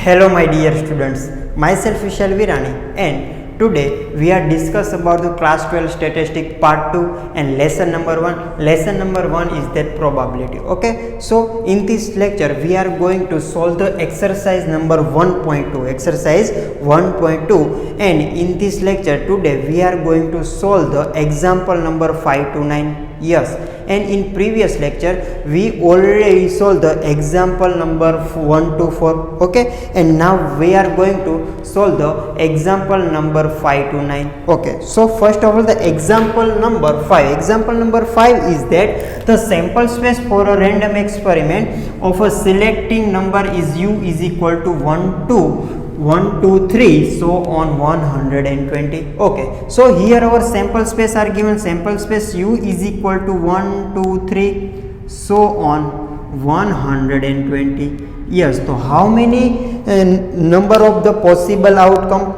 Hello my dear students, myself Vishal Virani and today we are discuss about the class 12 statistic part 2 and lesson number 1. Lesson number 1 is that probability. Okay, so in this lecture we are going to solve the exercise number 1.2, exercise 1.2, and in this lecture today we are going to solve the example number 5 to 9. Yes, and in previous lecture we already solved the example number 1 to 4. Okay, and now we are going to solve the example number 5 to 9. Okay, so first of all, the example number 5 is that the sample space for a random experiment of a selecting number is u is equal to 1 2 3 so on 120. Okay, so here our sample space are given. Sample space u is equal to 1 2 3 so on 120. Yes, so how many number of the possible outcome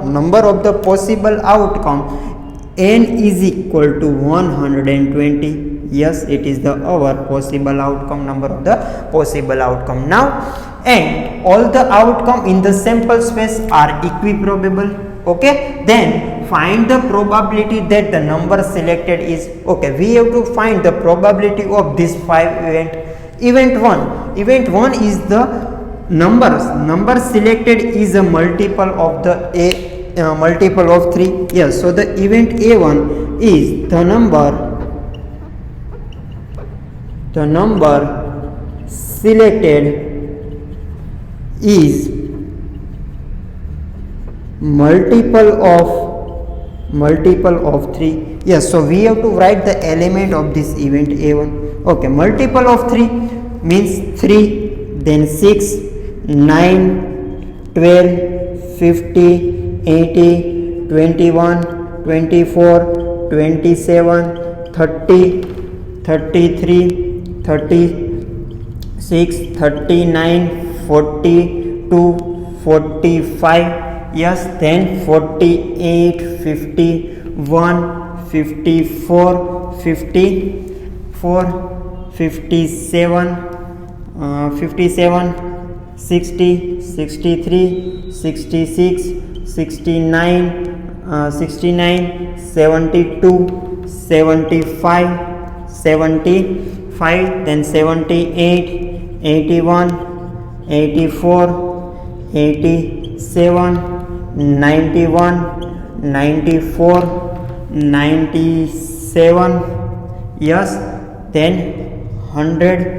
n is equal to 120. Yes, it is the our possible outcome, number of the possible outcome. Now, and all the outcome in the sample space are equiprobable. Okay, then find the probability that the number selected is. Okay, we have to find the probability of this 5 event 1 is the number selected is a multiple of the multiple of 3. Yes, so the event a1 is the number selected is multiple of 3. Yes, so we have to write the element of this event a1. Okay, multiple of 3 means 3, then 6, 9, 12, 50, 80, 21, 24, 27, 30, 33, 36, 39, 42, 45. Yes, then 48, 51, 54, 57, 60, 63, 66, 69, 72, 75, then 78, 81, 84, 87, 91, 94, 97. Yes, then 100.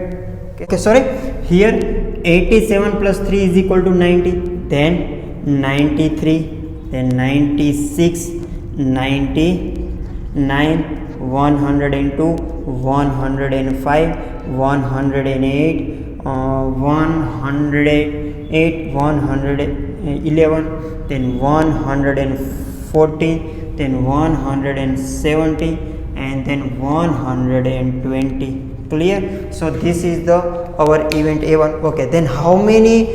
Okay, sorry, here 87 plus 3 is equal to 90, then 93, then 96, 99, 102, 105, 108, 111, then 114, then 170, and then 120. Clear? So this is the our event a1. Okay, then how many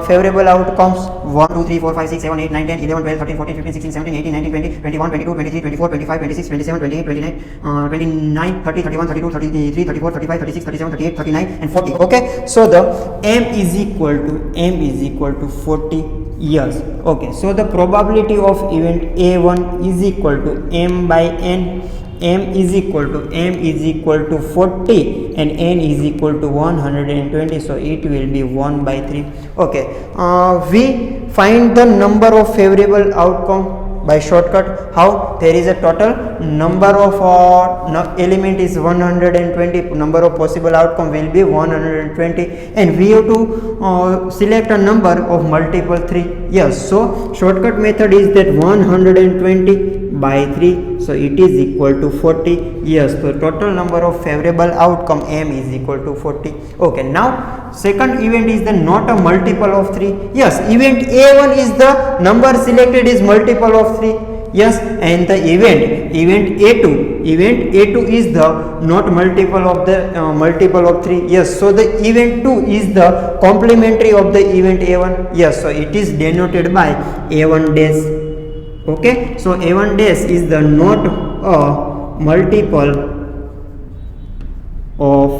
favorable outcomes? 1 2 3 4 5 6 7 8 9 10 11 12 13 14 15 16 17 18 19 20 21 22 23 24 25 26 27 28 29 29 30 31 32 33 34 35 36 37 38 39 and 40. Okay, so the m is equal to 40 years. Okay, so the probability of event a1 is equal to m by n. m is equal to 40 and n is equal to 120, so it will be 1 by 3. Okay, we find the number of favorable outcome by shortcut. How? There is a total number of element is 120, number of possible outcome will be 120, and we have to select a number of multiple 3. Yes, so shortcut method is that 120 by 3, so it is equal to 40. Yes, so total number of favorable outcome m is equal to 40. Okay, now second event is the not a multiple of 3. Yes, event a1 is the number selected is multiple of 3. Yes, and the event a2 is the not multiple of the multiple of 3. Yes, so the event 2 is the complementary of the event a1. Yes, so it is denoted by a1 dash. Okay, so a1 dash is the not a multiple of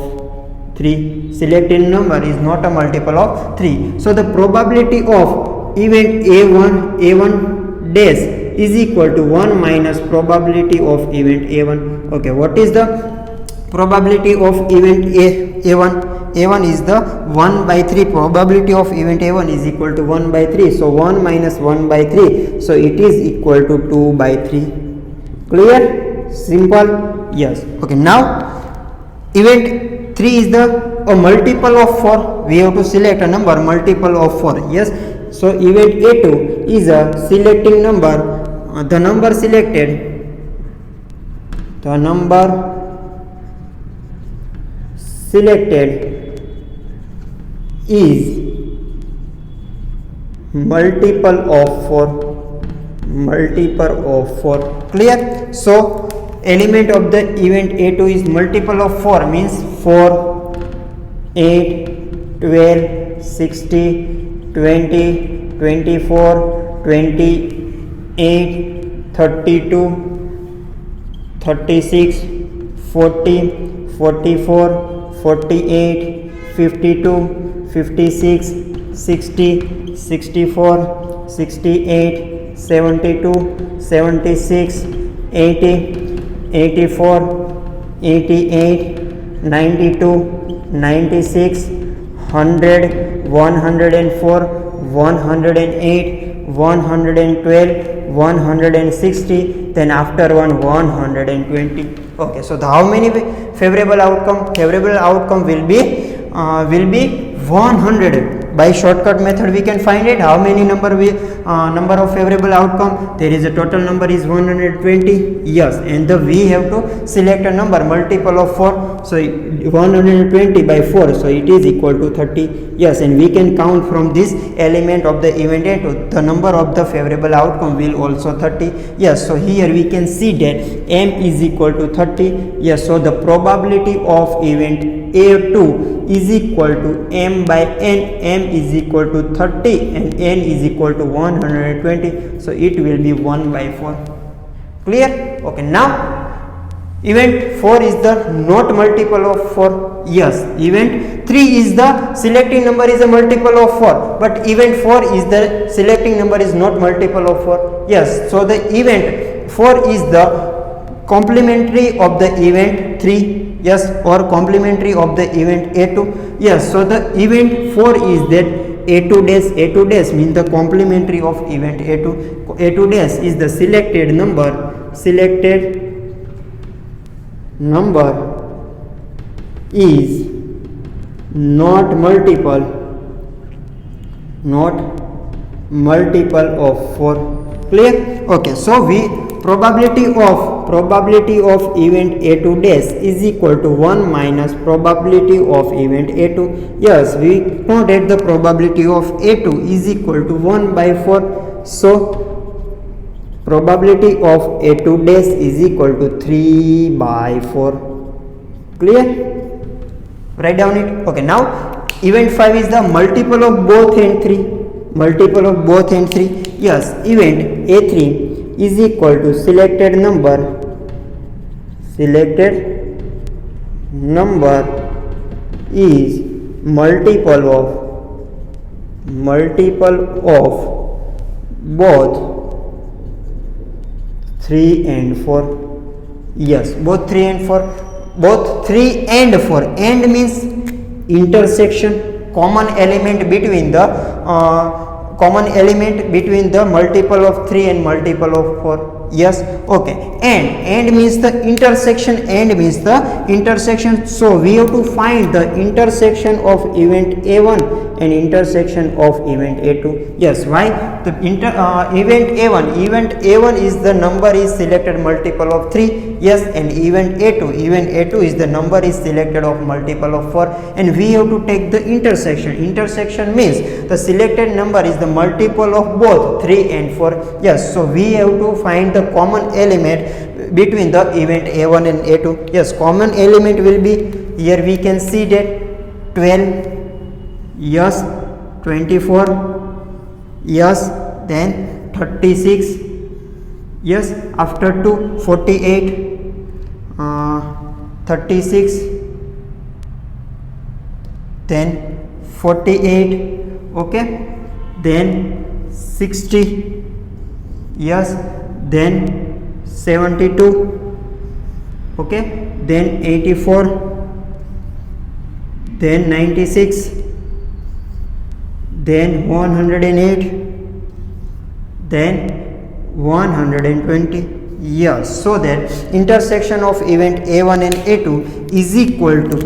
3. Selected number is not a multiple of 3. So the probability of event A1 dash is equal to 1 minus probability of event A1. Okay, what is the probability of event A1? A1 is the 1 by 3. Probability of event A1 is equal to 1 by 3. So 1 minus 1 by 3. So it is equal to 2 by 3. Clear? Simple? Yes. Okay, now event 3 is a multiple of 4. We have to select a number multiple of 4. Yes. So event A2 is a selecting number. The number selected is multiple of 4. Clear? So element of the event A2 is multiple of 4, means 4, 8, 12, 60, 20, 24, 28, 32, 36, 40, 44, 48, 52, 56, 60, 64, 68, 72, 76, 80, 84, 88, 92, 96, 100, 104, 108, 112, 160, then after 120. Okay, so how many favorable outcome? Favorable outcome will be 100. By shortcut method we can find it. How many number of favorable outcome? There is a total number is 120. Yes, and we have to select a number multiple of 4. So 120 by 4. So it is equal to 30. Yes, and we can count from this element of the event A2. The number of the favorable outcome will also 30. Yes, so here we can see that M is equal to 30. Yes, so the probability of event A2 is equal to M by N. M is equal to 30 and N is equal to 120. So it will be 1 by 4. Clear? Okay, now event 4 is the not multiple of 4. Yes, event 3 is the selecting number is a multiple of 4, but event 4 is the selecting number is not multiple of 4. Yes, so the event 4 is the complementary of the event 3. Yes, or complementary of the event A2. Yes, so the event 4 is that A2 dash means the complementary of event A2. A2 dash is the selected number is not multiple of 4. Clear? Okay, so probability of event A2 dash is equal to 1 minus probability of event A2. Yes, we know that the probability of A2 is equal to 1 by 4. So probability of A2 dash is equal to 3 by 4. Clear? Write down it. Okay, now event 5 is the multiple of both and 3. Yes, event A3 is equal to selected number is multiple of both 3 and 4. Yes, both 3 and 4. Both 3 and 4. And means intersection, common element between the multiple of 3 and multiple of 4. Yes, okay. And means the intersection. So we have to find the intersection of event A1 and intersection of event A2. Yes, why? The event A1 is the number is selected multiple of 3. Yes, and event A2 is the number is selected of multiple of 4, and we have to take the intersection means the selected number is the multiple of both 3 and 4. Yes, so we have to find the common element between the event A1 and A2. Yes, common element will be, here we can see that 12, yes, 24, yes, then 36, yes, after 2, 48, 36, then 48, okay, then 60, yes, then 72, okay, then 84, then 96, then 108, then 120. Yes, so that intersection of event A1 and A2 is equal to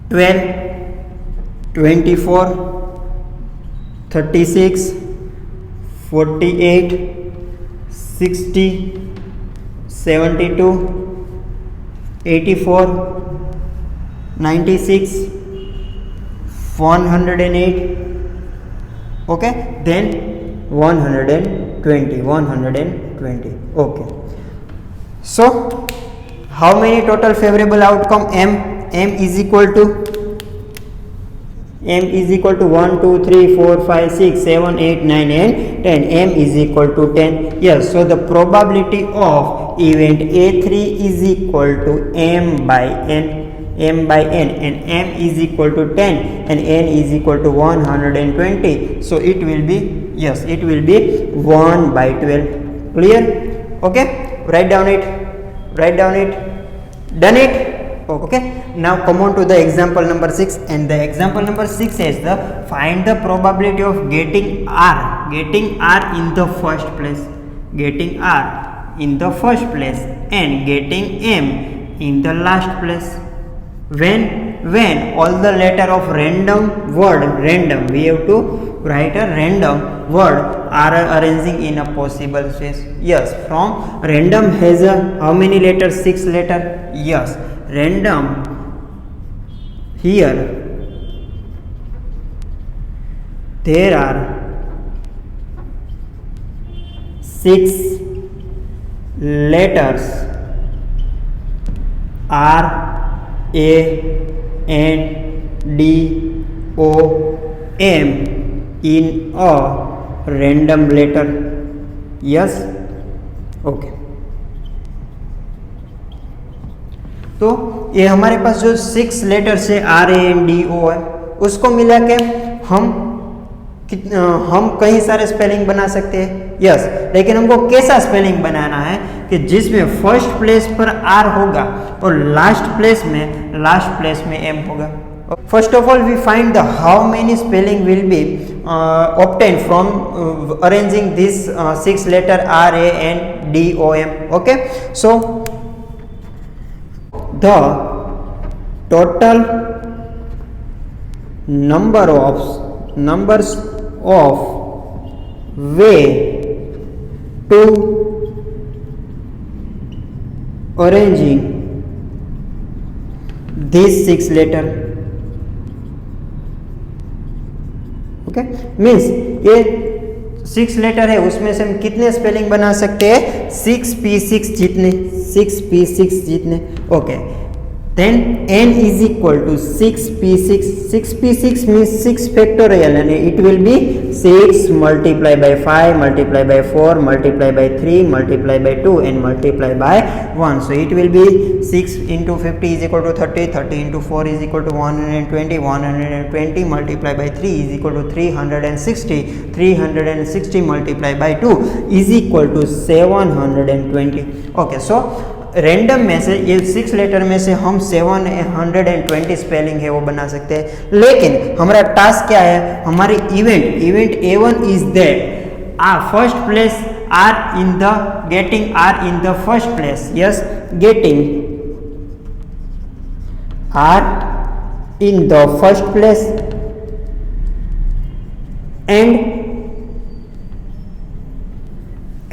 12, 24, 36, 48, 60, 72, 84, 96, 108, okay, then 120, okay. So how many total favorable outcome? M is equal to 1, 2, 3, 4, 5, 6, 7, 8, 9 and 10. M is equal to 10. Yes, so the probability of event A3 is equal to M by N, and M is equal to 10 and N is equal to 120. So it will be, yes, it will be 1 by 12. Clear? Okay, write down it, done it. Okay, now come on to the example number 6, and the example number 6 says the find the probability of getting R in the first place, and getting M in the last place when all the letter of random, we have to write a random word are arranging in a possible space. Yes, from random has a how many letters? 6 letter. Yes, random here there are 6 letters R, A, N, D, O, M in a random letter. Yes, okay. तो ये हमारे पास जो 6 letters है R, A, N, D, O है, उसको मिला के हम कई सारे स्पेलिंग बना सकते हैं. यस, लेकिन हमको कैसा स्पेलिंग बनाना है कि जिसमें फर्स्ट प्लेस पर R होगा और लास्ट प्लेस में M होगा. First of all, we find the how many spelling will be obtained from arranging this 6 letter R, A, N, D, O, M. Okay, so the total numbers of way to arranging these 6 letter. Okay, means ये 6 letter है, उसमें से हम कितने spelling बना सकते हैं? 6p6 जितने. Okay, then n is equal to 6p6 means 6 factorial and it will be 6 multiplied by 5 multiplied by 4 multiplied by 3 multiplied by 2 and multiplied by 1. So it will be 6 into 50 is equal to 30, 30 into 4 is equal to 120, 120 multiplied by 3 is equal to 360, 360 multiplied by 2 is equal to 720. Okay, so random में से ये 6 letter में से हम 720 spelling है वो बना सकते हैं. लेकिन हमारा टास्क क्या है? हमारी event A1 is that first place R in the getting R in the first place. Yes, getting R in the first place and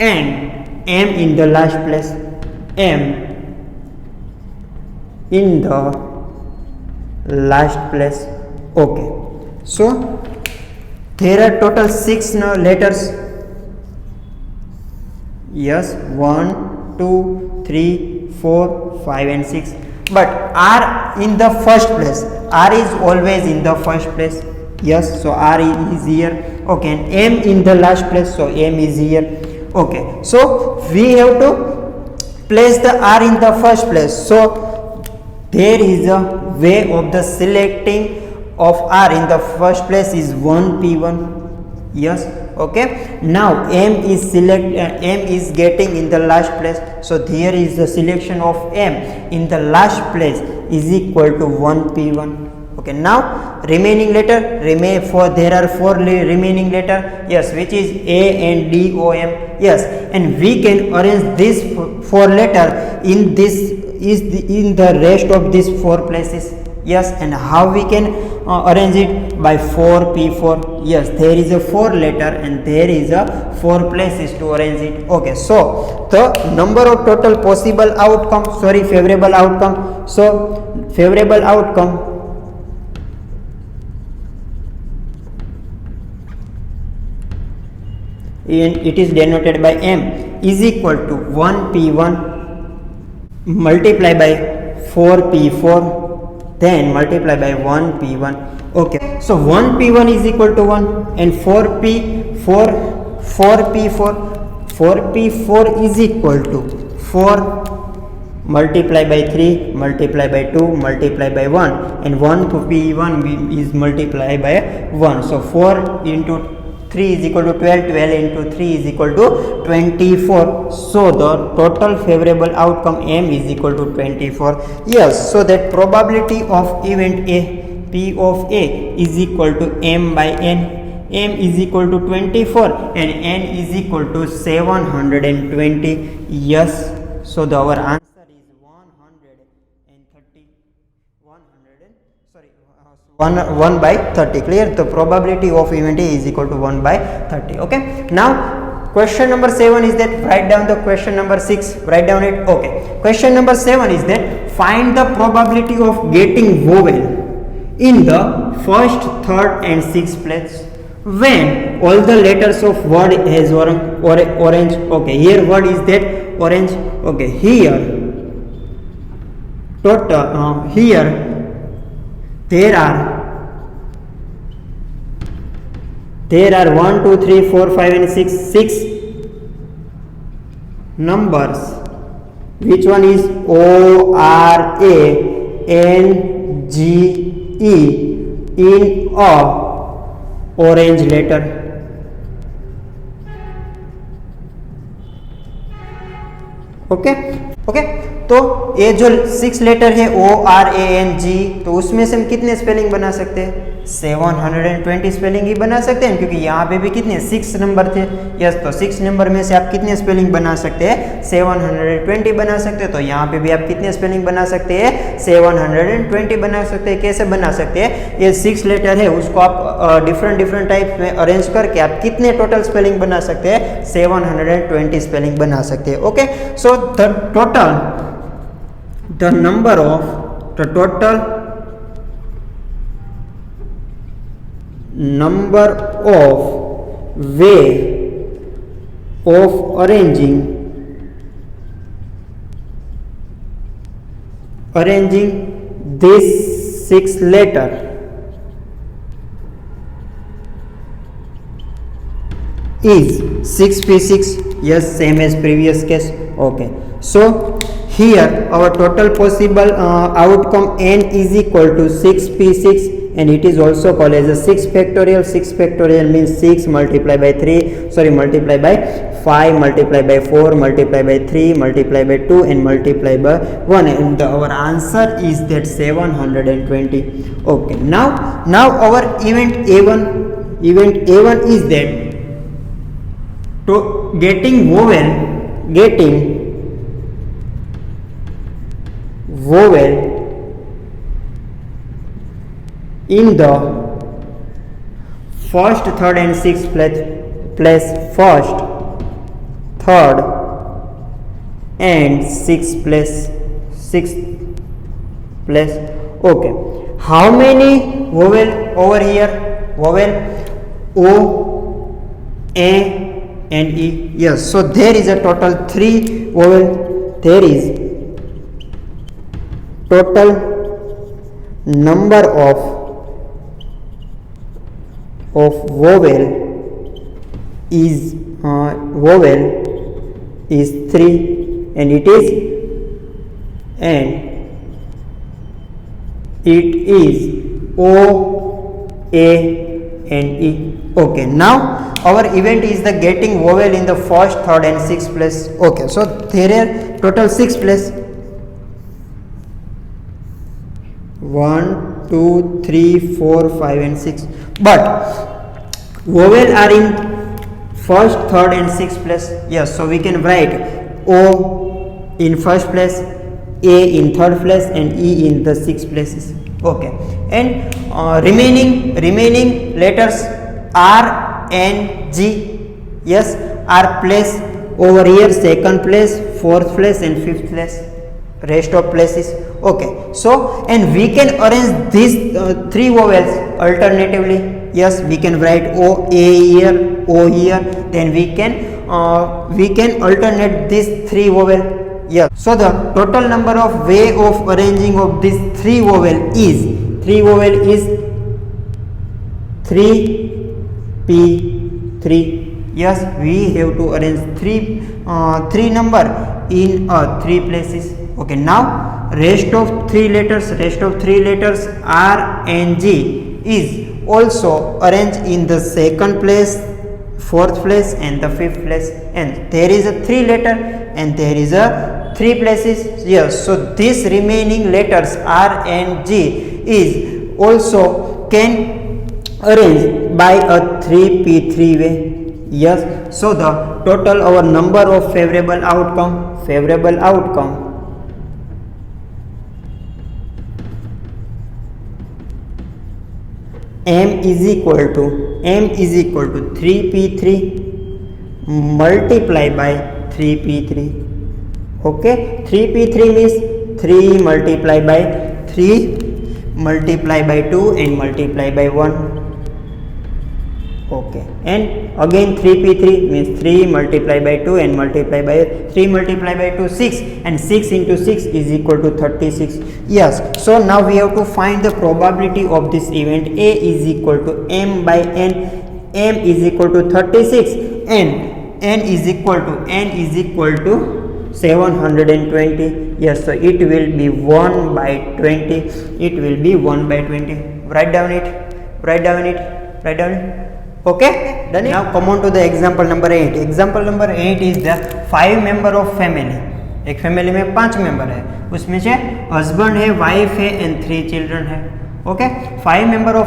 M in the last place. M in the last place. Okay, so there are total 6 letters. Yes, 1, 2, 3, 4, 5 and 6, but R in the first place. R is always in the first place. Yes, so R is here. Okay, and M in the last place, so M is here. Okay, so we have to place the R in the first place. So there is a way of the selecting of R in the first place is 1p1. Yes, okay. Now M is getting in the last place, so here is the selection of M in the last place is equal to 1p1. Okay, now remaining letter there are four remaining letter, yes, which is A and D O M. Yes, and we can arrange this four letter in in the rest of these four places. Yes, and how we can arrange it? By 4p4. Yes, there is a 4 letter and there is a 4 places to arrange it. Okay, so the number of total possible outcome, favorable outcome. So favorable outcome, and it is denoted by M, is equal to 1p1 multiply by 4p4, then multiply by 1p1. Okay, so 1p1 is equal to 1 and 4p4 is equal to 4 multiply by 3 multiply by 2 multiply by 1, and 1p1 is multiplied by 1. So 4 into 3 is equal to 12, 12 into 3 is equal to 24. So the total favorable outcome M is equal to 24. Yes, so that probability of event A, P of A, is equal to M by N. M is equal to 24 and N is equal to 720. Yes, so our answer is 1 by 30. Clear? The probability of event A is equal to 1 by 30. Okay, now question number 7 is that write down the question number 6, write down it. Okay, question number 7 is that find the probability of getting vowel in the first, third and sixth place when all the letters of word has orange. Okay, here word is that orange. Okay, here total here there are 1 2 3 4 5 and 6 numbers. Which one is ORANGE in a orange letter? Okay, तो ये जो 6 letter है ORANG, तो उसमें से हम कितने spelling बना सकते हैं? 720 स्पेलिंग ही बना सकते हैं, क्योंकि यहाँ पे भी कितने 6 नंबर थे. यस, तो 6 नंबर में से आप कितने स्पेलिंग बना सकते हैं? 720 बना सकते हैं. तो यहाँ पे भी आप कितने स्पेलिंग बना सकते हैं? 720 बना सकते हैं. कैसे बना सकते हैं? ये 6 लेटर है, उसको आप डिफरेंट टाइप में अरेंज करके आप कितने टोटल स्पेलिंग बना सकते हैं? 720 स्पेलिंग बना सकते हैं. Okay, so the number of way of arranging this 6 letter is 6p6. Yes, same as previous case. Okay, so here our total possible outcome N is equal to 6p6, and it is also called as a 6 factorial. 6 factorial means 6 multiplied by 5 multiplied by 4 multiplied by 3 multiplied by 2 and multiplied by 1, and our answer is that 720. Okay, now our event A1 is that to getting vowel in the first, third and sixth place, first, third and sixth place. Okay, how many vowel over here? Vowel O, A and E. Yes, so there is a total 3 vowel. There is total number of vowel is 3, and it is, and it is O, A and E. Okay, now our event is the getting vowel in the first, third and sixth place. Okay, so there are total 6 place. 1, 2, 3, 4, 5 and 6, but vowel are in first, third and sixth place. Yes, so we can write O in first place, A in third place and E in the sixth places. Okay, and remaining letters R and G, yes, are placed over here, second place, fourth place and fifth place, rest of places. Okay, so and we can arrange these 3 vowels alternatively. Yes, we can write O, A here, O here, then we can alternate these 3 vowel. Yes, so the total number of way of arranging of these 3 vowel is 3P3. Yes, we have to arrange 3 number in 3 places. Okay, now rest of 3 letters R and G is also arranged in the second place, fourth place and the fifth place, and there is a 3 letter and there is a 3 places. Yes, so these remaining letters R and G is also can arrange by a 3P3 way. Yes, so the total our number of favorable outcome M is equal to 3P3 multiply by 3P3. Okay, 3P3 means 3 multiply by 2 and multiply by 1. Okay, and again 3P3 means 3 multiply by 2 and multiply by 3 multiply by 2 6, and 6 into 6 is equal to 36. Yes, so now we have to find the probability of this event. A is equal to M by N. M is equal to 36 and N is equal to 720. Yes, so it will be 1 by 20. Write down it. Okay, done it. Now come on to the example number 8. Example number 8 is the 5 member of family. एक family में 5 member है, उसमें से husband है, wife है and 3 children है. Okay, 5 member of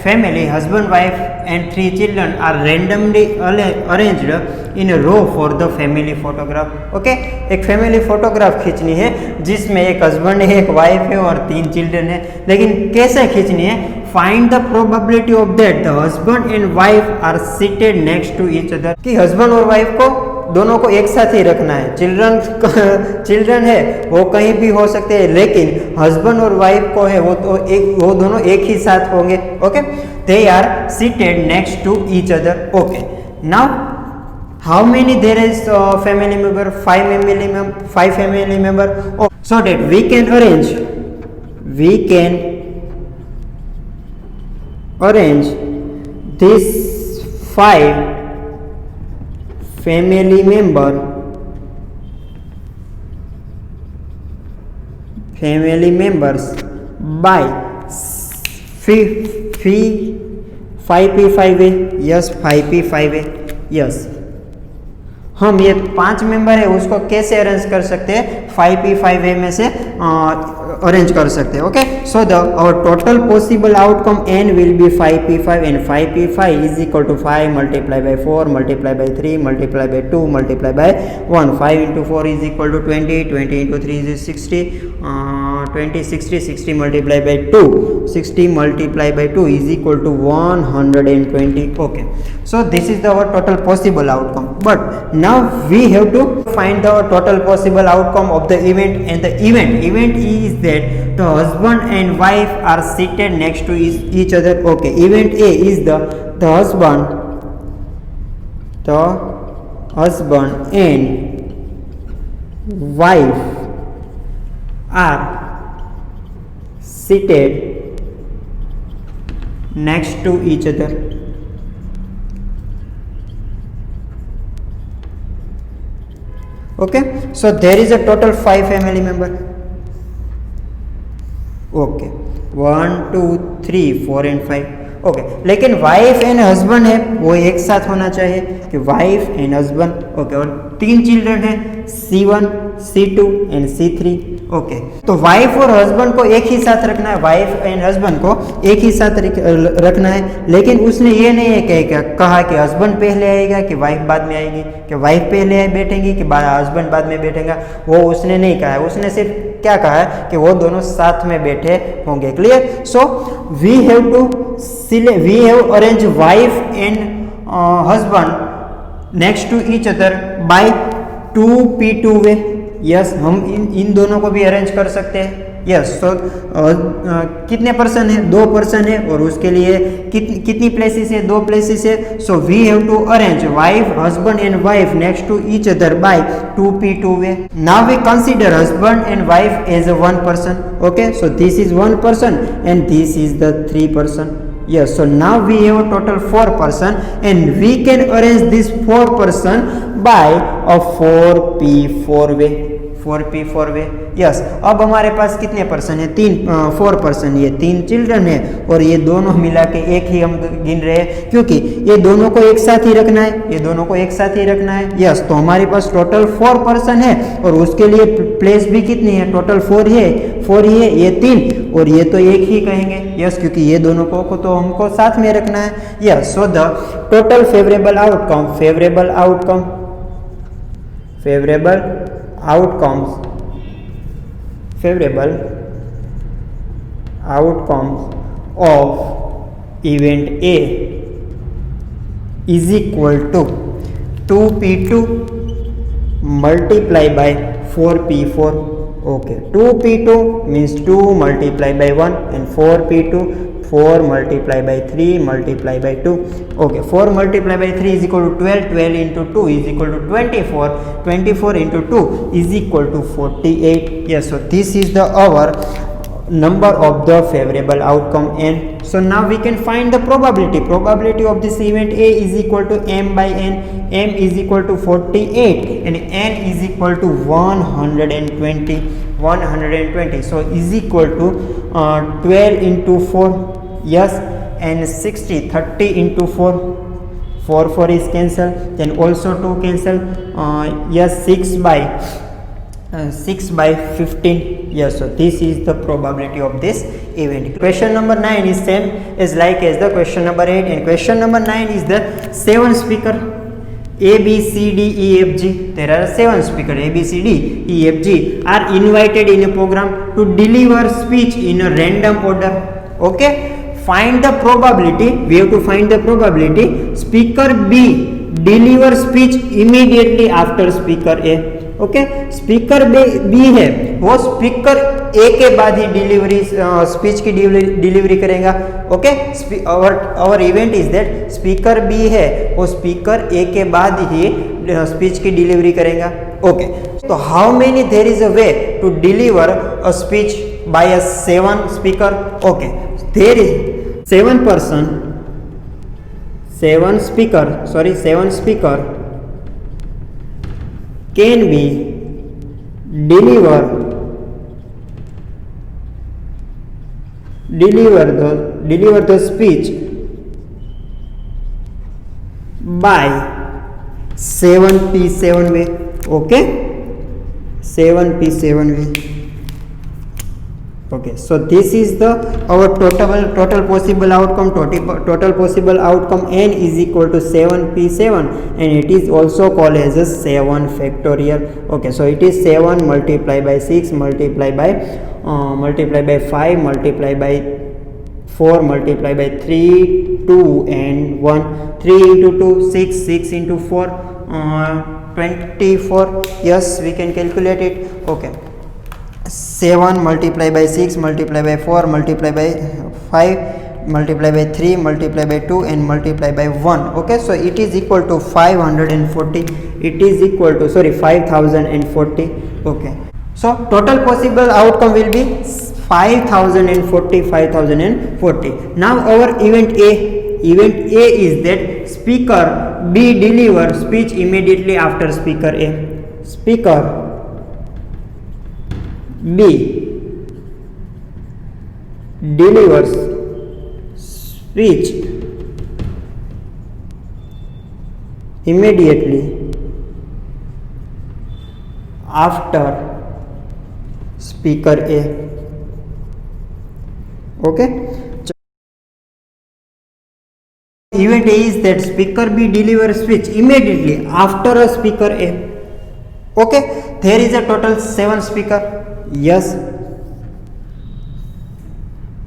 family, husband, wife and 3 children are randomly arranged in a row for the family photograph. Okay, एक family photograph खींचनी है जिसमें एक हस्बैंड है, एक वाइफ है और 3 चिल्ड्रन है. लेकिन कैसे खींचनी है? Find the probability of that the husband and wife are seated next to each other. कि हस्बैंड और वाइफ को दोनों को एक साथ ही रखना है. चिल्ड्रन है वो कहीं भी हो सकते हैं, लेकिन हस्बैंड और वाइफ को है वो दोनों एक ही साथ होंगे. Okay, they are seated next to each other. Okay, now how many there is family member? 5 family member. So that we can arrange this 5 family members by 5P5A. Yes, 5P5A. Yes, हम ये 5 member है उसको कैसे arrange कर सकते हैं? 5P5A में से अरेंज कर सकते हैं. Okay, so the our total possible outcome n will be 5P5 and 5P5 is equal to 5 multiply by 4 multiply by 3 multiply by 2 multiply by 1. 5 into 4 is equal to 20. 20 into 3 is 60. 60 multiplied by 2. 60 multiplied by 2 is equal to 120. Okay, so this is our total possible outcome. But now we have to find the total possible outcome of the event, and the event is that the husband and wife are seated next to each other. Okay, event A is the husband and wife are seated next to each other. Okay, so there is a total 5 family member. Okay, 1 2 3 4 and 5 okay. लेकिन wife and husband है वो एक साथ होना चाहिए कि wife and husband okay. और 3 children है C1 C2 and C3 okay. तो वाइफ और हस्बैंड को एक ही साथ रखना है, वाइफ एंड हस्बैंड को एक ही साथ रखना है। लेकिन उसने ये नहीं है कहा कि हस्बैंड पहले आएगा कि वाइफ बाद में आएगी, कि वाइफ पहले बैठेंगी कि हस्बैंड बाद में बैठेगा, वो उसने नहीं कहा है। उसने सिर्फ क्या कहा है कि वो दोनों साथ में बैठे होंगे। Clear? So we have arrange wife and husband next to each other by 2p2 way. Yes, हम इन दोनों को भी अरेंज कर सकते हैं। यस, सो कितने पर्सन है? 2 पर्सन है और उसके लिए कितनी प्लेसेस है? 2 प्लेसेस है। So we have to arrange wife, husband and wife next to each other by 2p2 way. Now we consider husband and wife as a 1 person. Okay, so this is 1 person and this is the 3 person. Yes, so now we have a total 4 person and we can arrange this 4 person by a 4p4 way. 4p4 way. Yes, अब हमारे पास कितने person है? 4 person. ये 3 children है और ये दोनों मिला के एक ही हम गिन रहे हैं क्योंकि ये दोनों को एक साथ ही रखना है, ये दोनों को एक साथ ही रखना है। यस, तो हमारे पास टोटल 4 पर्सन है और उसके लिए प्लेस भी कितनी है? टोटल 4 ही है, ये 3 और ये तो एक ही कहेंगे। यस, क्योंकि ये दोनों को तो हमको साथ में रखना है। Yes, so the total favourable outcomes of event A is equal to 2p2 multiply by 4p4. Okay, 2p2 means 2 multiply by 1 and 4p2 4 multiply by 3 multiply by 2. Okay, 4 multiply by 3 is equal to 12, 12 into 2 is equal to 24, 24 into 2 is equal to 48. Yes, so this is the our number of the favorable outcome n. So now we can find the probability of this event A is equal to m by n. M is equal to 48 and n is equal to 120. So is equal to 12 into 4. Yes, and 60, 30 into 4. 4 is cancel, then also 2 cancel. Yes, 6 by 15. Yes, so this is the probability of this event. Question number 9 is same as like as the question number 8 and question number 9 is the 7 speaker A, B, C, D, E, F, G. There are 7 speakers A, B, C, D, E, F, G are invited in a program to deliver speech in a random order. Okay, find the probability. We have to find the probability speaker B deliver speech immediately after speaker A. Okay, speaker B है वो speaker A के बाद ही speech की delivery करेगा। Okay, our event is that speaker B है वो speaker A के बाद ही स्पीच की डिलीवरी करेगा। ओके, तो how many there is a way to deliver a speech by a 7 speaker? Okay, there is 7 person 7 speaker can be deliver the speech by 7p7 way. Okay, 7p7 way. Okay, so this is the our total possible outcome. Total possible outcome n is equal to 7p7 and it is also called as a 7 factorial. Okay, so it is 7 multiplied by 6 multiplied by 5 multiplied by 4 multiplied by 3 2 and 1. 3 into 2 6, 6 into 4 24. Yes, we can calculate it. Okay, 7 multiplied by 6 multiplied by 4 multiplied by 5 multiplied by 3 multiplied by 2 and multiplied by 1. Okay, so it is equal to 540. It is equal to 5040. Okay, so total possible outcome will be 5040. Now our event A is that speaker B deliver speech immediately after speaker A. Speaker B delivers speech immediately after speaker A. Okay. Event A is that speaker B delivers speech immediately after a speaker A. Okay, there is a total 7 speaker. Yes,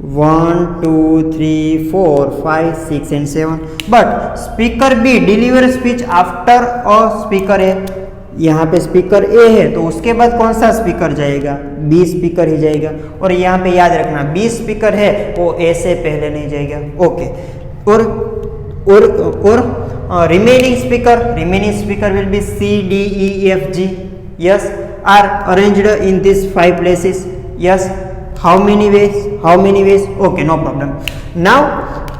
1 2 3 4 5 6 and 7. But speaker B delivers speech after a speaker A. यहाँ पे speaker ए है तो उसके बाद कौन सा speaker जाएगा? B speaker ही जाएगा। और यहाँ पे याद रखना बी स्पीकर है वो ए से पहले नहीं जाएगा। ओके, और remaining speaker will be C, D, E, F, G. Yes, are arranged in these 5 places. Yes, how many ways? Okay, no problem. Now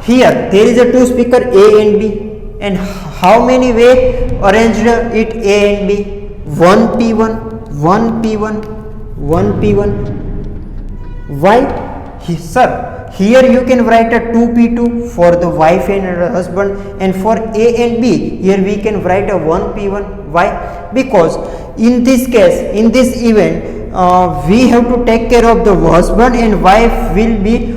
here there is a 2 speaker A and B, and how many way arranged it A and B? 1 P1, 1 P1, 1 P1. Why? Sir, here you can write a 2P2 for the wife and husband, and for A and B here we can write a 1P1. Why? Because in this case, in this event, we have to take care of the husband and wife will be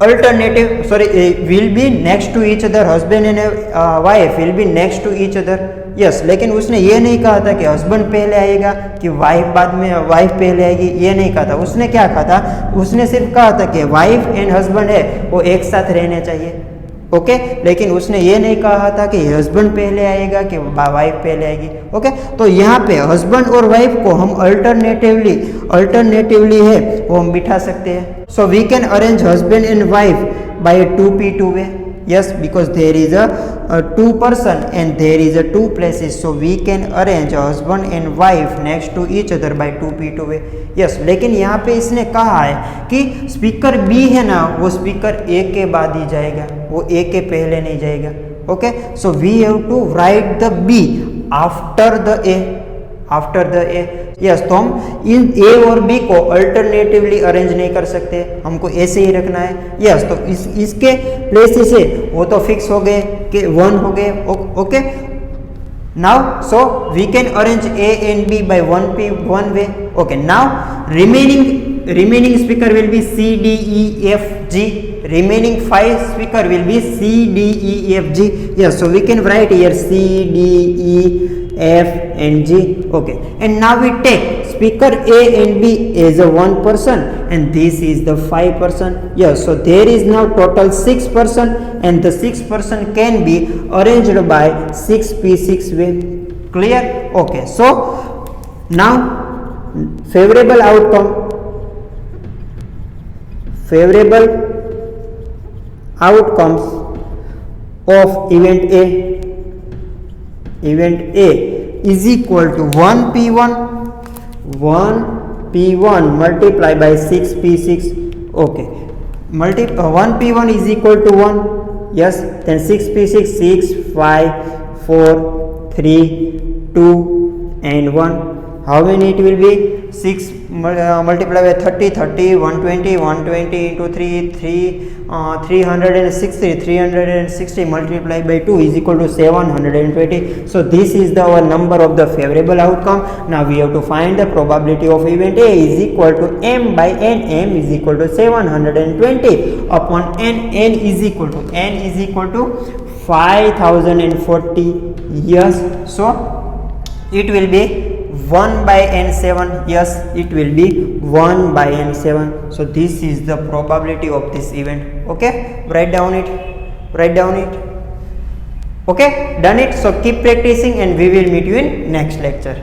will be next to each other. Husband and wife will be next to each other. Yes, लेकिन उसने ये नहीं कहा था कि husband पहले आएगा कि वाइफ बाद में, वाइफ पहले आएगी, ये नहीं कहा था। उसने क्या कहा था? उसने सिर्फ कहा था कि वाइफ एंड हस्बैंड है वो एक साथ रहने चाहिए। ओके, लेकिन उसने ये नहीं कहा था कि हस्बैंड पहले आएगा कि वाइफ पहले आएगी। ओके, तो यहाँ पे हस्बैंड और वाइफ को हम अल्टरनेटिवली है वो हम बिठा सकते हैं। So we can arrange husband and wife by 2P2 way. Yes, because there is a 2 person and there is a 2 places, so we can arrange a husband and wife next to each other by 2P2 way. Yes, लेकिन यहाँ पे इसने कहा है कि speaker B है ना वो स्पीकर A के बाद ही जाएगा, वो A के पहले नहीं जाएगा। Okay, so we have to write the B after the A, yes. तो हम इन ए और बी को अल्टरनेटिवली अरेंज नहीं कर सकते, हमको ऐसे ही रखना है। यस, तो इसके प्लेसेस है वो तो फिक्स हो गए कि 1 हो गए। Okay, now so we can arrange A and B by 1P1 way. Okay, now remaining speaker will be C, D, E, F, G. Remaining 5 speaker will be C, D, E, F, G. Yes, so we can write here C, D, E, F and G. Okay, and now we take speaker A and B as a 1 person and this is the 5 person. Yes, so there is now total 6 person and the 6 person can be arranged by 6P6 way. Clear? Okay, so now favorable outcomes of event A is equal to 1P1 multiplied by 6P6. Okay, 1P1 is equal to 1. Yes, then 6P6, 6, 5, 4, 3, 2 and 1. How many it will be? 6 multiplied by 30, 120 into 360 multiplied by 2 is equal to 720. So this is our number of the favorable outcome. Now we have to find the probability of event A is equal to M by N. M is equal to 720 upon N. N is equal to 5040. Yes, so it will be 1 by n7. Yes, it will be 1 by n7. So this is the probability of this event. Okay, write down it. Okay, done it. So keep practicing and we will meet you in next lecture.